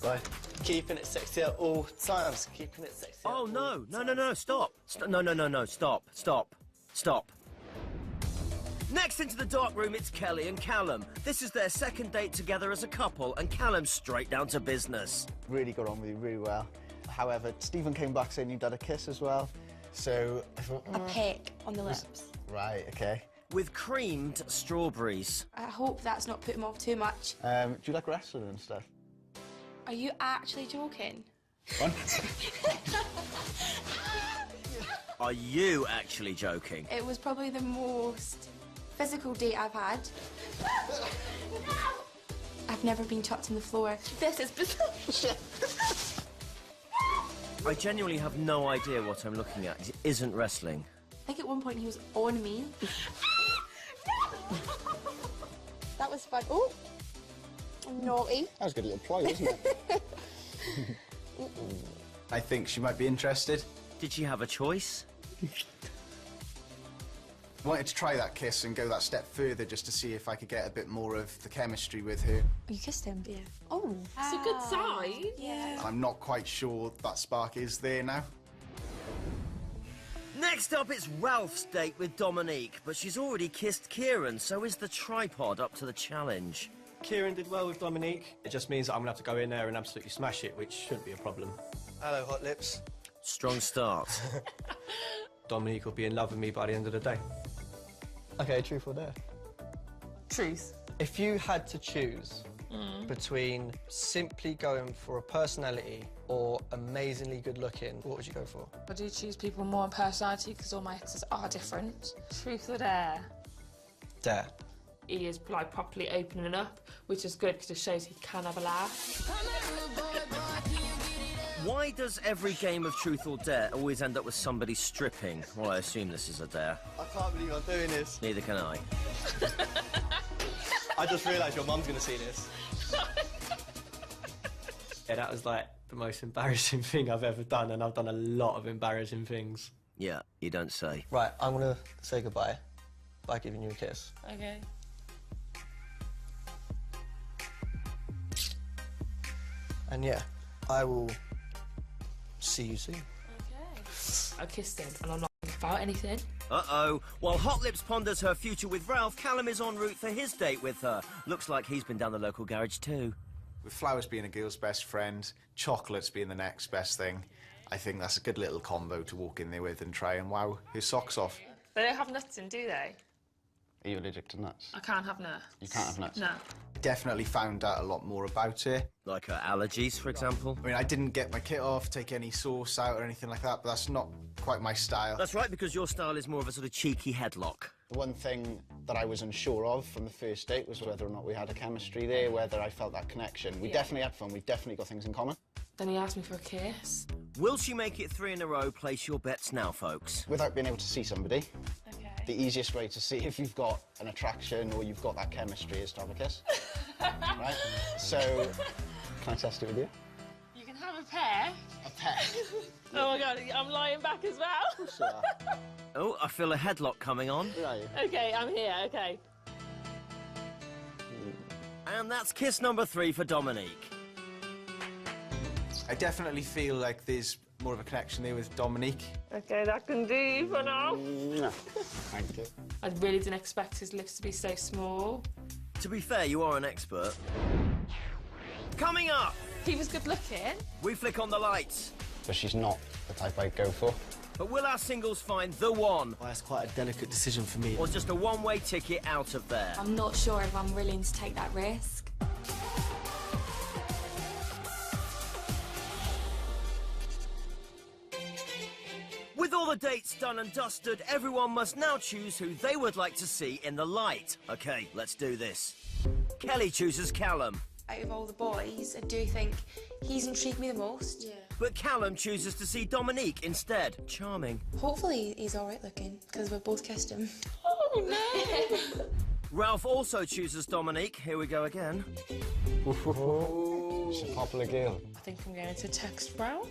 Speaker 14: Bye. Keeping it sexy at all times. Keeping it sexy.
Speaker 1: Oh, no, stop. No, stop. Next into the dark room, it's Kelly and Callum. This is their second date together as a couple, and Callum's straight down to business.
Speaker 13: Really got on with you really well. However, Stephen came back saying you'd had a kiss as well. So I thought,
Speaker 10: A peck on the lips.
Speaker 13: right, okay.
Speaker 1: With creamed strawberries.
Speaker 10: I hope that's not put him off too much.
Speaker 13: Do you like wrestling and stuff?
Speaker 10: Are you actually joking?
Speaker 1: Are you actually joking?
Speaker 10: It was probably the most physical date I've had. I've never been chucked on the floor. This is bizarre.
Speaker 1: I genuinely have no idea what I'm looking at. It isn't wrestling.
Speaker 10: I think at one point he was on me. That was fun. Oh, naughty.
Speaker 13: That was a good little ploy, wasn't it?
Speaker 8: I think she might be interested.
Speaker 1: Did she have a choice?
Speaker 8: Wanted to try that kiss and go that step further just to see if I could get a bit more of the chemistry with her.
Speaker 4: You kissed him?
Speaker 11: Yeah.
Speaker 4: Oh.
Speaker 5: It's a good sign.
Speaker 10: Yeah.
Speaker 8: I'm not quite sure that spark is there now.
Speaker 1: Next up, it's Ralph's date with Dominique, but she's already kissed Kieran, so is the tripod up to the challenge?
Speaker 3: Kieran did well with Dominique. It just means that I'm going to have to go in there and absolutely smash it, which shouldn't be a problem.
Speaker 14: Hello, hot lips.
Speaker 1: Strong start.
Speaker 3: Dominique will be in love with me by the end of the day.
Speaker 14: Okay, truth or dare?
Speaker 5: Truth.
Speaker 9: If you had to choose between simply going for a personality or amazingly good looking, what would you go for?
Speaker 5: I do choose people more on personality because all my exes are different. Truth or dare?
Speaker 9: Dare.
Speaker 5: He is like properly opening up, which is good because it shows he can have a laugh.
Speaker 1: Why does every game of Truth or Dare always end up with somebody stripping? Well, I assume this is a dare.
Speaker 14: I can't believe I'm doing this.
Speaker 1: Neither can I.
Speaker 14: I just realised your mum's going to see this.
Speaker 3: Yeah, that was like the most embarrassing thing I've ever done, and I've done a lot of embarrassing things.
Speaker 1: Yeah, you don't say.
Speaker 9: Right, I'm going to say goodbye by giving you a kiss.
Speaker 5: Okay.
Speaker 9: And yeah, I will see you soon.
Speaker 5: Okay. I kissed him and I'm not about anything.
Speaker 1: Uh-oh. While Hot Lips ponders her future with Ralph, Callum is en route for his date with her. Looks like he's been down the local garage too.
Speaker 8: With flowers being a girl's best friend, chocolates being the next best thing, I think that's a good little combo to walk in there with and try and wow his socks off.
Speaker 5: They don't have nuts in, do they?
Speaker 13: Are you allergic to nuts?
Speaker 5: I can't have nuts.
Speaker 13: You can't have nuts?
Speaker 5: No.
Speaker 8: Definitely found out a lot more about her.
Speaker 1: Like her allergies, for example?
Speaker 8: I mean, I didn't get my kit off, take any sauce out or anything like that, but that's not quite my style.
Speaker 1: That's right, because your style is more of a sort of cheeky headlock.
Speaker 13: The one thing that I was unsure of from the first date was whether or not we had a chemistry there, whether I felt that connection. We definitely had fun, we definitely got things in common.
Speaker 5: Then he asked me for a kiss.
Speaker 1: Will she make it 3 in a row? Place your bets now, folks.
Speaker 13: Without being able to see somebody,
Speaker 5: Okay.
Speaker 13: the easiest way to see if you've got an attraction or you've got that chemistry is to have a kiss. Right? So, can I test it with you?
Speaker 5: You can have a pair.
Speaker 13: A pair?
Speaker 5: Oh my god, I'm lying back as well.
Speaker 13: Sure.
Speaker 1: Oh, I feel a headlock coming on.
Speaker 13: Right.
Speaker 5: Okay, I'm here, okay.
Speaker 1: And that's kiss number 3 for Dominique.
Speaker 8: I definitely feel like there's more of a connection there with Dominique.
Speaker 5: Okay, that can do for now.
Speaker 13: No. Thank you.
Speaker 5: I really didn't expect his lips to be so small.
Speaker 1: To be fair, you are an expert. Coming up!
Speaker 5: He was good looking.
Speaker 1: We flick on the lights.
Speaker 13: But she's not the type I'd go for.
Speaker 1: But will our singles find the one?
Speaker 6: Well, that's quite a delicate decision for me.
Speaker 1: Or just a one-way ticket out of there?
Speaker 4: I'm not sure if I'm willing to take that risk.
Speaker 1: With all the dates done and dusted, everyone must now choose who they would like to see in the light. OK, let's do this. Kelly chooses Callum.
Speaker 10: Out of all the boys, I do think he's intrigued me the most. Yeah.
Speaker 1: But Callum chooses to see Dominique instead. Charming.
Speaker 10: Hopefully he's all right looking, because we've both kissed him.
Speaker 5: Oh, no!
Speaker 1: Ralph also chooses Dominique. Here we go again.
Speaker 13: She's a popular girl.
Speaker 5: I think I'm going to text Ralph.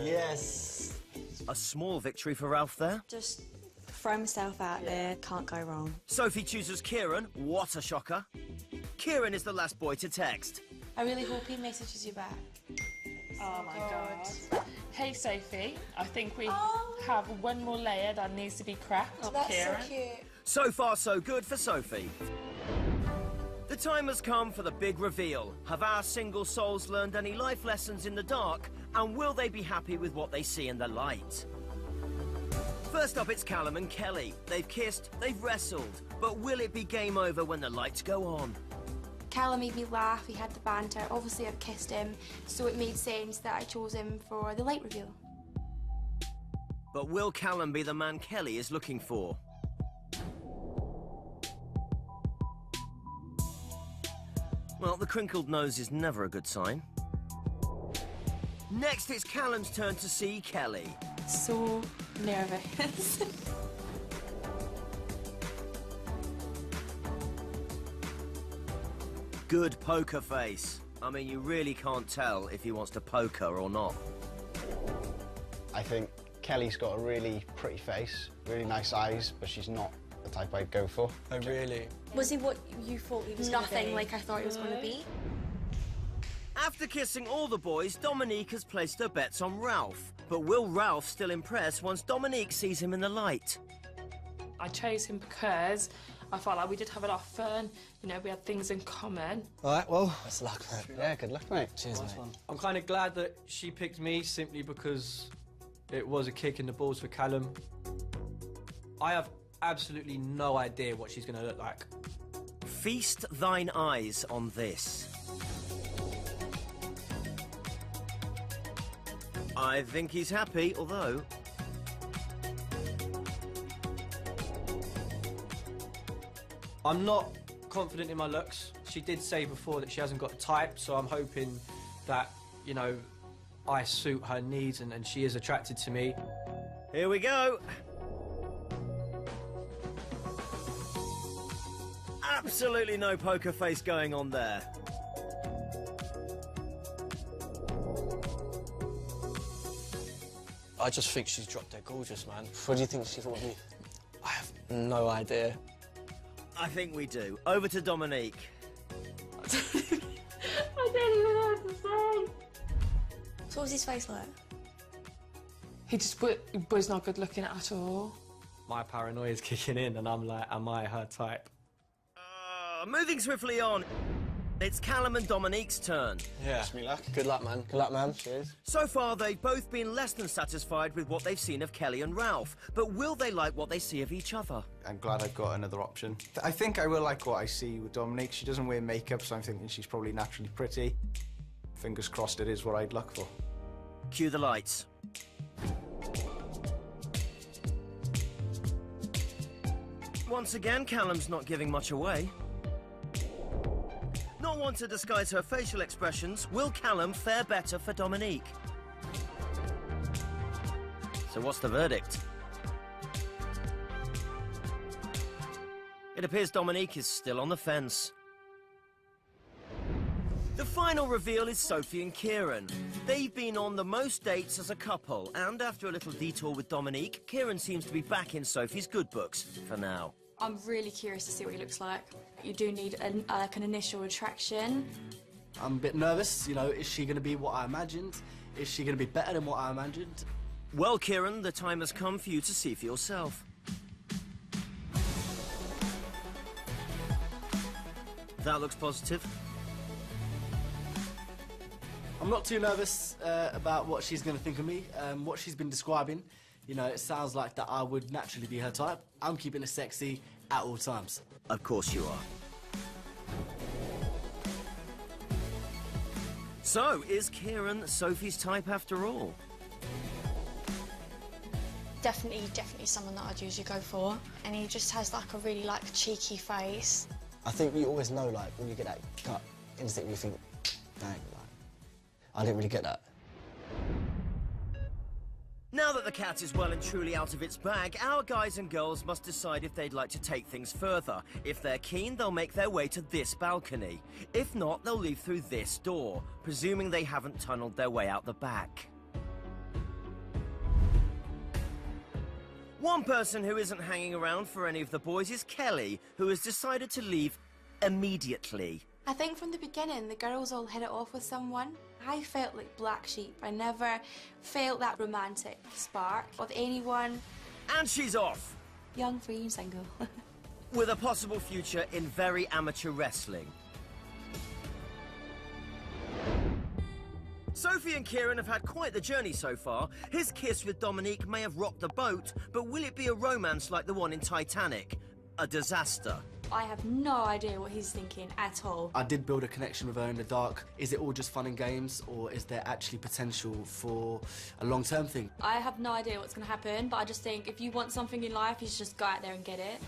Speaker 6: Yes.
Speaker 1: A small victory for Ralph there.
Speaker 11: Just throw myself out there, can't go wrong.
Speaker 1: Sophie chooses Kieran. What a shocker. Kieran is the last boy to text.
Speaker 10: I really hope he messages you back.
Speaker 5: Oh my God. Hey Sophie, I think we have one more layer that needs to be cracked.
Speaker 10: Oh, that's
Speaker 5: Kieran.
Speaker 10: so cute.
Speaker 1: So far, so good for Sophie. The time has come for the big reveal. Have our single souls learned any life lessons in the dark? And will they be happy with what they see in the light? First up, it's Callum and Kelly. They've kissed, they've wrestled. But will it be game over when the lights go on?
Speaker 10: Callum made me laugh, he had the banter. Obviously I've kissed him, so it made sense that I chose him for the light reveal.
Speaker 1: But will Callum be the man Kelly is looking for? Well, the crinkled nose is never a good sign. Next, it's Callum's turn to see Kelly.
Speaker 4: So nervous.
Speaker 1: Good poker face. I mean, you really can't tell if he wants to poke her or not.
Speaker 13: I think Kelly's got a really pretty face, really nice eyes, but she's not the type I'd go for.
Speaker 9: Oh, really?
Speaker 11: Was he what you thought he was
Speaker 10: Nothing
Speaker 11: gonna be?
Speaker 10: like I thought he was going to be.
Speaker 1: After kissing all the boys, Dominique has placed her bets on Ralph. But will Ralph still impress once Dominique sees him in the light?
Speaker 5: I chose him because I felt like we did have a lot of fun. You know, we had things in common.
Speaker 9: All right, well, best of luck, mate.
Speaker 13: Yeah, good luck, mate.
Speaker 9: Cheers, mate.
Speaker 3: I'm kind of glad that she picked me simply because it was a kick in the balls for Callum. I have absolutely no idea what she's going to look like.
Speaker 1: Feast thine eyes on this. I think he's happy, although...
Speaker 3: I'm not confident in my looks. She did say before that she hasn't got a type, so I'm hoping that, you know, I suit her needs and she is attracted to me.
Speaker 1: Here we go. Absolutely no poker face going on there.
Speaker 9: I just think she's drop dead gorgeous, man. What do you think she thought of me? I have no idea.
Speaker 1: I think we do. Over to Dominique.
Speaker 5: I don't even know what to say.
Speaker 10: So what was his face like?
Speaker 5: He just was not good looking at all.
Speaker 3: My paranoia is kicking in and I'm like, am I her type?
Speaker 1: Moving swiftly on. It's Callum and Dominique's turn.
Speaker 9: Yeah. Wish me luck. Good luck, man. Good luck, man. Cheers.
Speaker 1: So far, they've both been less than satisfied with what they've seen of Kelly and Ralph. But will they like what they see of each other?
Speaker 8: I'm glad I've got another option. I think I will like what I see with Dominique. She doesn't wear makeup, so I'm thinking she's probably naturally pretty. Fingers crossed it is what I'd look for.
Speaker 1: Cue the lights. Once again, Callum's not giving much away. Not one to disguise her facial expressions, will Callum fare better for Dominique? So what's the verdict? It appears Dominique is still on the fence. The final reveal is Sophie and Kieran. They've been on the most dates as a couple, and after a little detour with Dominique, Kieran seems to be back in Sophie's good books for now.
Speaker 4: I'm really curious to see what he looks like. You do need like an initial attraction.
Speaker 6: I'm a bit nervous, you know, is she going to be what I imagined? Is she going to be better than what I imagined?
Speaker 1: Well, Kieran, the time has come for you to see for yourself. That looks positive.
Speaker 6: I'm not too nervous about what she's going to think of me. What she's been describing, you know, it sounds like that I would naturally be her type. I'm keeping it sexy at all times.
Speaker 1: Of course you are. So, is Kieran Sophie's type after all?
Speaker 12: Definitely someone that I'd usually go for. And he just has like a really like cheeky face.
Speaker 14: I think you always know, like, when you get that gut instinct, you think, dang, like, I didn't really get that.
Speaker 1: Now that the cat is well and truly out of its bag, our guys and girls must decide if they'd like to take things further. If they're keen, they'll make their way to this balcony. If not, they'll leave through this door, presuming they haven't tunneled their way out the back. One person who isn't hanging around for any of the boys is Kelly, who has decided to leave immediately.
Speaker 10: I think from the beginning, the girls all hit it off with someone. I felt like black sheep. I never felt that romantic spark with anyone.
Speaker 1: And she's off!
Speaker 10: Young, free and single.
Speaker 1: With a possible future in very amateur wrestling. Sophie and Kieran have had quite the journey so far. His kiss with Dominique may have rocked the boat, but will it be a romance like the one in Titanic? A disaster.
Speaker 4: I have no idea what he's thinking at all.
Speaker 6: I did build a connection with her in the dark. Is it all just fun and games, or is there actually potential for a long-term thing?
Speaker 4: I have no idea what's going to happen, but I just think if you want something in life, you should just go out there and get it.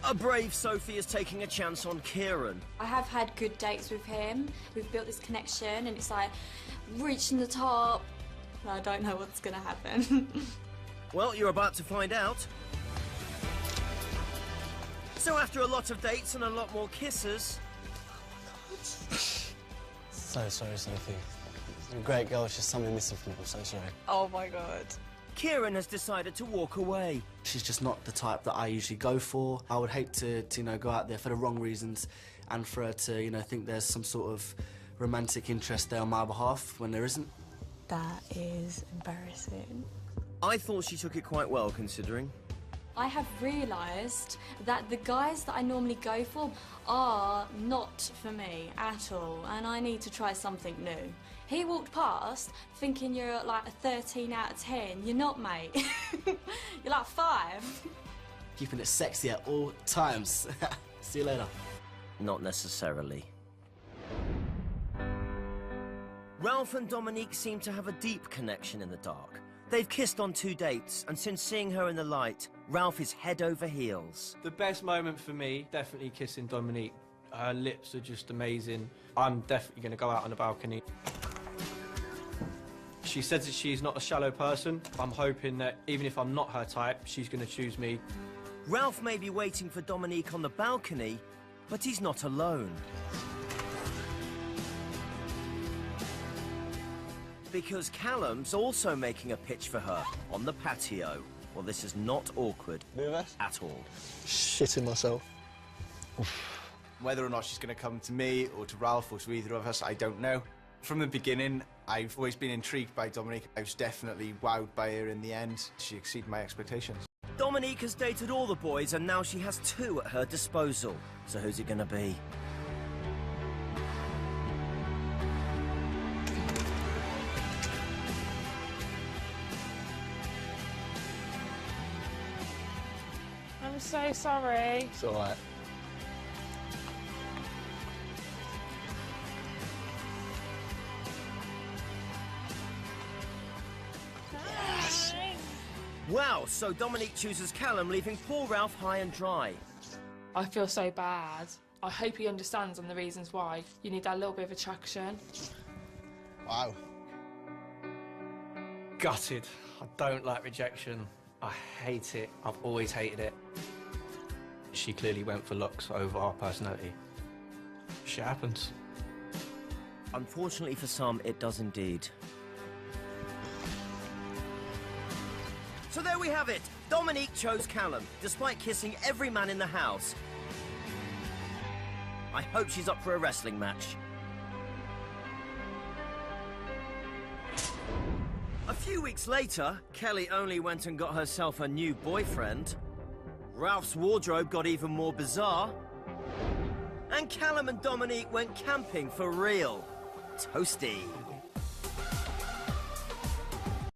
Speaker 1: A brave Sophie is taking a chance on Kieran.
Speaker 4: I have had good dates with him. We've built this connection, and it's like reaching the top. I don't know what's going to happen.
Speaker 1: Well, you're about to find out. So after a lot of dates and a lot more kisses...
Speaker 14: So sorry, Sophie. You're a great girl, it's just something missing from you. I'm so sorry.
Speaker 4: Oh my God.
Speaker 1: Kieran has decided to walk away.
Speaker 6: She's just not the type that I usually go for. I would hate to you know, go out there for the wrong reasons and for her to, you know, think there's some sort of romantic interest there on my behalf when there isn't.
Speaker 4: That is embarrassing.
Speaker 1: I thought she took it quite well, considering.
Speaker 4: I have realised that the guys that I normally go for are not for me at all, and I need to try something new. He walked past thinking you're like a 13 out of 10. You're not, mate. You're like 5.
Speaker 6: Keeping it sexy at all times. See you later.
Speaker 1: Not necessarily. Ralph and Dominique seem to have a deep connection in the dark. They've kissed on 2 dates, and since seeing her in the light, Ralph is head over heels.
Speaker 3: The best moment for me, definitely kissing Dominique. Her lips are just amazing. I'm definitely going to go out on the balcony. She says that she's not a shallow person. I'm hoping that even if I'm not her type, she's going to choose me.
Speaker 1: Ralph may be waiting for Dominique on the balcony, but he's not alone. Because Callum's also making a pitch for her on the patio. Well, this is not awkward at all.
Speaker 14: Shitting myself.
Speaker 8: Whether or not she's going to come to me or to Ralph or to either of us, I don't know. From the beginning, I've always been intrigued by Dominique. I was definitely wowed by her in the end. She exceeded my expectations.
Speaker 1: Dominique has dated all the boys, and now she has 2 at her disposal. So who's it going to be?
Speaker 5: I'm so sorry.
Speaker 14: It's all right.
Speaker 5: Yes.
Speaker 1: Wow, so Dominique chooses Callum, leaving poor Ralph high and dry.
Speaker 5: I feel so bad. I hope he understands and the reasons why. You need that little bit of attraction.
Speaker 14: Wow.
Speaker 3: Gutted. I don't like rejection. I hate it. I've always hated it. She clearly went for looks over our personality. Shit happens.
Speaker 1: Unfortunately for some, it does indeed. So there we have it. Dominique chose Callum, despite kissing every man in the house. I hope she's up for a wrestling match. A few weeks later, Kelly only went and got herself a new boyfriend. Ralph's wardrobe got even more bizarre. And Callum and Dominique went camping for real. Toasty.